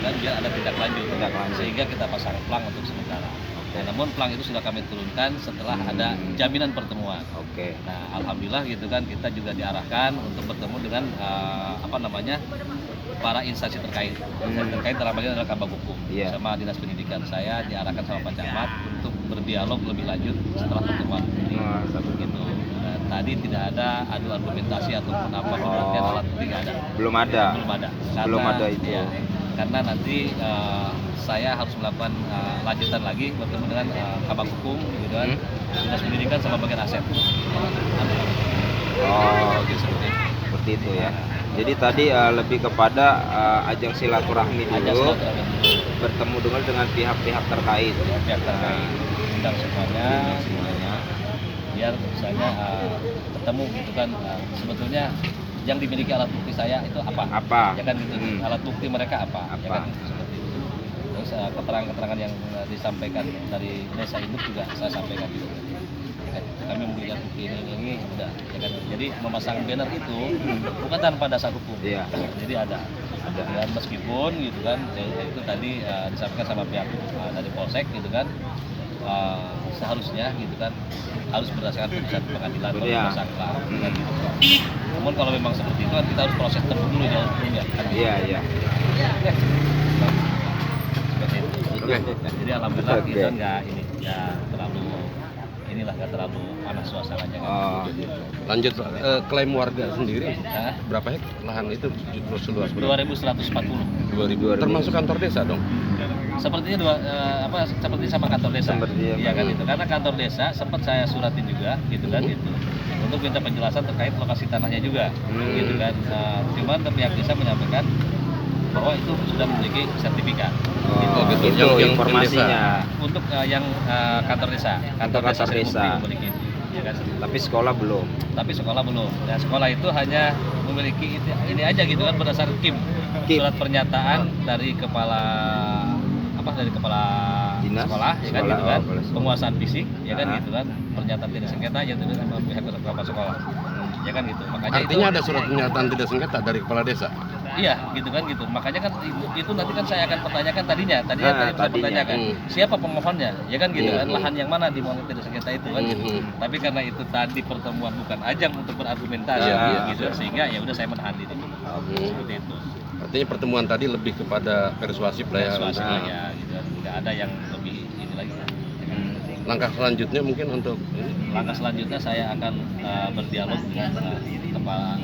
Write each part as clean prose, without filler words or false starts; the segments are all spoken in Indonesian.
kan, biar ada tindak lanjut. Tindak lanjut. Sehingga kita pasang plang untuk sementara. Nah, namun plang itu sudah kami turunkan setelah ada jaminan pertemuan. Oke. Nah, alhamdulillah gitu kan, kita juga diarahkan untuk bertemu dengan para instansi terkait. Instansi terkait dalam hal ini adalah Kabag Hukum sama Dinas Pendidikan. Saya diarahkan sama Pak Camat untuk berdialog lebih lanjut setelah pertemuan ini. Gitu. Nah, tadi tidak ada adu argumentasi ataupun apa pengertian alat bukti nggak ada. Belum ada. Belum ada itu. Ya, karena nanti saya harus melakukan lanjutan lagi bertemu dengan Kabag Hukum, gitu kan, Dinas Pendidikan sama bagian aset. Seperti itu ya. Jadi tadi lebih kepada ajang silaturahmi dulu, bertemu dengan pihak-pihak terkait. Pihak terkait, undang semuanya, biar misalnya ketemu gitu kan, sebetulnya yang dimiliki alat bukti saya itu apa? Ya kan gitu. Alat bukti mereka apa? Ya kan seperti itu. Terus keterangan-keterangan yang disampaikan dari desa induk juga saya sampaikan gitu. Kami memberikan bukti ini udah, ya kan. Jadi memasang banner itu bukan tanpa dasar hukum. Jadi ada. Dan meskipun gitu kan, itu tadi disampaikan sama pihak dari Polsek gitu kan, seharusnya gitu kan harus berdasarkan putusan pengadilan baru memasang plang. Gitu. Namun kalau memang seperti itu kan kita harus proses tempuh dulu ya hukumnya. Iya. Seperti itu. Jadi alhamdulillah kita nggak terlalu panas suasananya kan. Lanjut klaim warga sendiri berapa hek lahan itu seluas 2.140. 2000 termasuk kantor desa dong. Sepertinya seperti sama kantor desa. Iya kan itu. Karena kantor desa sempat saya suratin juga gitu kan gitu. Untuk minta penjelasan terkait lokasi tanahnya juga. Gitu kan. Cuman pihak desa menyampaikan bahwa itu sudah memiliki sertifikat. Itu informasinya. Untuk yang kantor desa memiliki. Ya kan? Tapi sekolah belum. Dan sekolah itu hanya memiliki ini aja gitu kan, berdasarkan KIM. Surat pernyataan dari kepala dinas sekolah, ya kan gitu kan, penguasaan fisik, ya kan gitu kan, pernyataan tidak sengketa ya itu sama pihak kepala sekolah, ya kan gitu. Makanya artinya ada surat pernyataan tidak sengketa dari kepala desa. Iya, gitu kan gitu. Makanya kan itu nanti kan saya akan pertanyakan tadinya saya pertanyakan siapa pemohonnya, ya kan gitu kan, lahan yang mana di mohon tidak sengketa itu kan gitu. Tapi karena itu tadi pertemuan bukan ajang untuk berargumentasi gitu, sehingga ya udah saya menahan diri. Seperti itu. Artinya pertemuan tadi lebih kepada persuasif lah ya. Ya, gitu. Nggak ada yang lebih ini lagi. Langkah selanjutnya mungkin untuk langkah selanjutnya saya akan berdialog dengan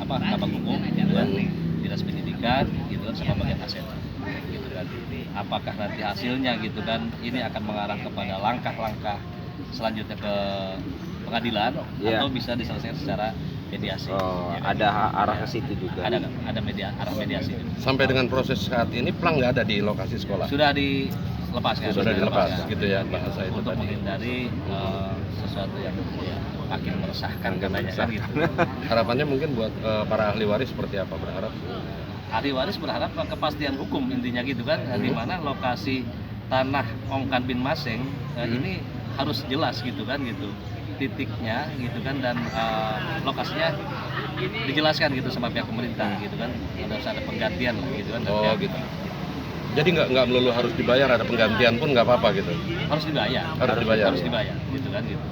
Kabag Hukum, gitu kan, Dinas Pendidikan, gitu kan, sama bagian aset, gitu kan. Apakah nanti hasilnya gitu kan ini akan mengarah kepada langkah-langkah selanjutnya ke pengadilan atau bisa diselesaikan secara mediasi. Ada arah ke situ juga. Ada arah mediasi. Sampai dengan proses saat ini plang nggak ada di lokasi sekolah. Sudah dilepaskan. Sudah dilepas gitu ya bahasa itu untuk tadi. menghindari sesuatu yang makin meresahkan katanya kan gitu. Harapannya mungkin buat para ahli waris seperti apa, berharap? Ahli waris berharap kepastian hukum intinya gitu kan, di mana lokasi tanah Ongkan bin Maseng ini harus jelas gitu kan gitu. Titiknya gitu kan, dan lokasinya dijelaskan gitu sama pihak pemerintah gitu kan, harus ada penggantian lah gitu kan. Gitu. Jadi nggak melulu harus dibayar, ada penggantian pun nggak apa-apa gitu. Harus dibayar gitu kan gitu.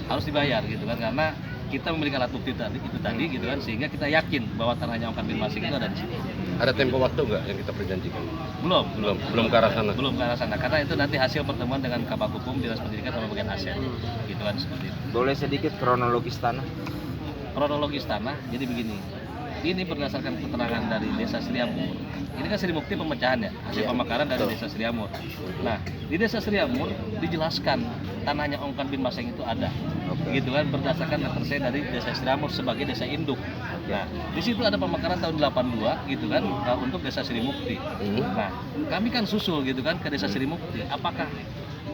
Harus dibayar gitu kan, karena kita memiliki alat bukti itu tadi gitu kan, sehingga kita yakin bahwa tanahnya Ongkan bin Maseng itu ada di situ. Ada tempo waktu nggak yang kita perjanjikan? Belum ke arah sana. Belum ke arah sana, karena itu nanti hasil pertemuan dengan Kabag Hukum, Dinas Pendidikan sama bagian aset, gitu kan seperti itu. Boleh sedikit kronologis tanah? Kronologis tanah, jadi begini. Ini berdasarkan keterangan dari Desa Sriamur. Ini kan Sri Mukti pemecahan ya, hasil pemekaran dari Desa Sriamur. Nah, di Desa Sriamur dijelaskan tanahnya Ongkan bin Maseng itu ada. Gitu kan, berdasarkan referensi dari Desa Sriamur sebagai desa induk. Nah, di situ ada pemekaran tahun 82 gitu kan, untuk Desa Sri Mukti. Nah, kami kan susul gitu kan ke Desa Sri Mukti, apakah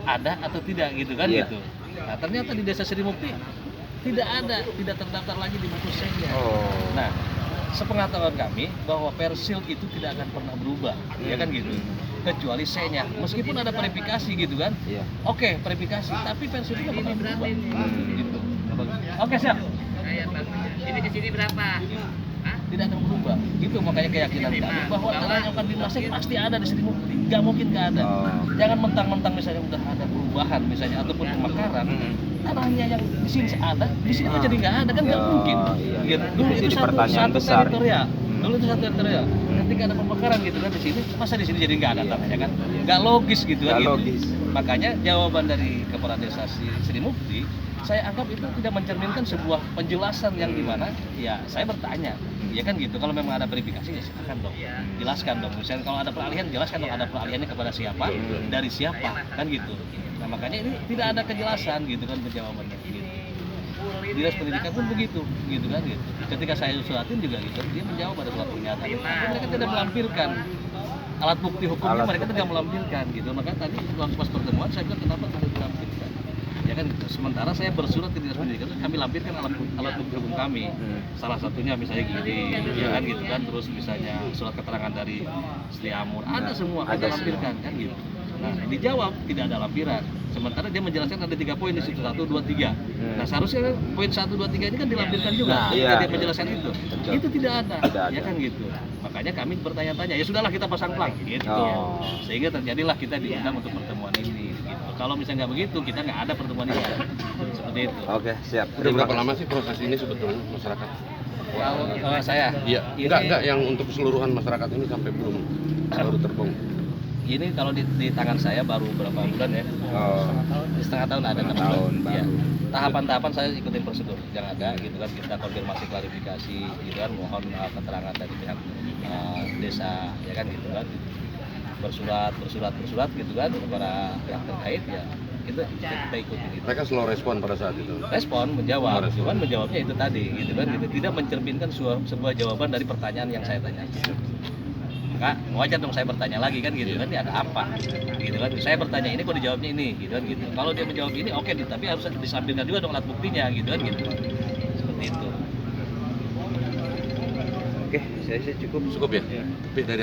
ada atau tidak gitu kan gitu. Nah, ternyata di Desa Sri Mukti tidak ada, tidak terdaftar lagi di buku sengnya. Nah, sepengetahuan kami bahwa persil itu tidak akan pernah berubah, ya kan gitu, kecuali C-nya, meskipun ada verifikasi gitu kan. Oke, verifikasi, tapi persil itu nggak pernah berubah. Gitu. Oke, siap. Ini ke sini berapa? Hah? tidak akan berubah. Itu makanya keyakinan kami bahwa tanah yang akan dinasih pasti ada di Sri Mukti, nggak mungkin nggak ada. Jangan mentang-mentang misalnya udah ada perubahan misalnya ataupun pemekaran, tanahnya yang di sini ada, di sini kok jadi nggak ada kan nggak mungkin. Iya. Gitu. Dulu itu satu pertanyaan besar. teritorial. Dulu itu satu teritorial. Ketika ada pemekaran gitu kan di sini, masa di sini jadi nggak ada tanahnya kan? Nggak logis gitu kan. Nggak Gitu. logis. Makanya jawaban dari Kepala Desa Sri Mukti, saya anggap itu tidak mencerminkan sebuah penjelasan yang dimana ya saya bertanya, ya kan gitu. Kalau memang ada verifikasi ya silakan dong, jelaskan dong. Misalnya kalau ada peralihan, jelaskan dong ada peralihannya kepada siapa, dari siapa, kan gitu. Nah makanya ini tidak ada kejelasan gitu kan jawabannya. Gitu. Dinas Pendidikan pun begitu, gitu kan gitu. Ketika saya suratin juga gitu, dia menjawab pada surat pernyataan. Tapi mereka tidak melampirkan alat bukti hukumnya, mereka tidak melampirkan gitu. Maka tadi waktu pas pertemuan saya bilang kenapa tidak dilampirkan? Ya kan gitu. Sementara saya bersurat ke Dinas Pendidikan, kami lampirkan alat bukti hukum kami. Salah satunya misalnya gini, ya kan gitu kan. Terus misalnya surat keterangan dari Sri Amur, ada semua kita lampirkan kan gitu. Nah, dijawab tidak ada lampiran. Sementara dia menjelaskan ada 3 poin di situ, 1, 2, 3. Nah, seharusnya kan poin 1, 2, 3 ini kan dilampirkan juga. Dia menjelaskan itu. Itu tidak ada. Ya kan gitu. Makanya kami bertanya-tanya, ya sudahlah kita pasang plang gitu. Sehingga terjadilah kita diundang untuk pertemuan ini gitu. Kalau misalnya nggak begitu, kita nggak ada pertemuan ini. Seperti itu. Oke, siap. Udah berapa lama sih proses ini sebetulnya masyarakat? Kalau saya Iya, ini, enggak yang untuk keseluruhan masyarakat ini sampai belum baru terbongkar. ini kalau di tangan saya baru berapa bulan ya? Di setengah tahun ada 6 tahun bulan. Ya. baru. Tahapan-tahapan saya ikutin prosedur yang ada gitu kan, kita konfirmasi klarifikasi gitu kan, mohon keterangan dari pihak desa ya kan gitu kan, bersurat gitu kan kepada pihak terkait ya kita ikutin itu. Mereka slow respon pada saat itu. Respon menjawab, cuman menjawabnya itu tadi gitu kan, gitu. Tidak mencerminkan sebuah jawaban dari pertanyaan yang saya tanya. Maka wajar dong saya bertanya lagi kan gitu kan, ini ada apa gitu kan, saya bertanya ini kok dijawabnya ini gitu kan gitu. Kalau dia menjawab ini oke, tapi harus disampaikan juga dong alat buktinya gitu kan gitu, seperti itu. Oke, saya cukup. Cukup ya? Tapi dari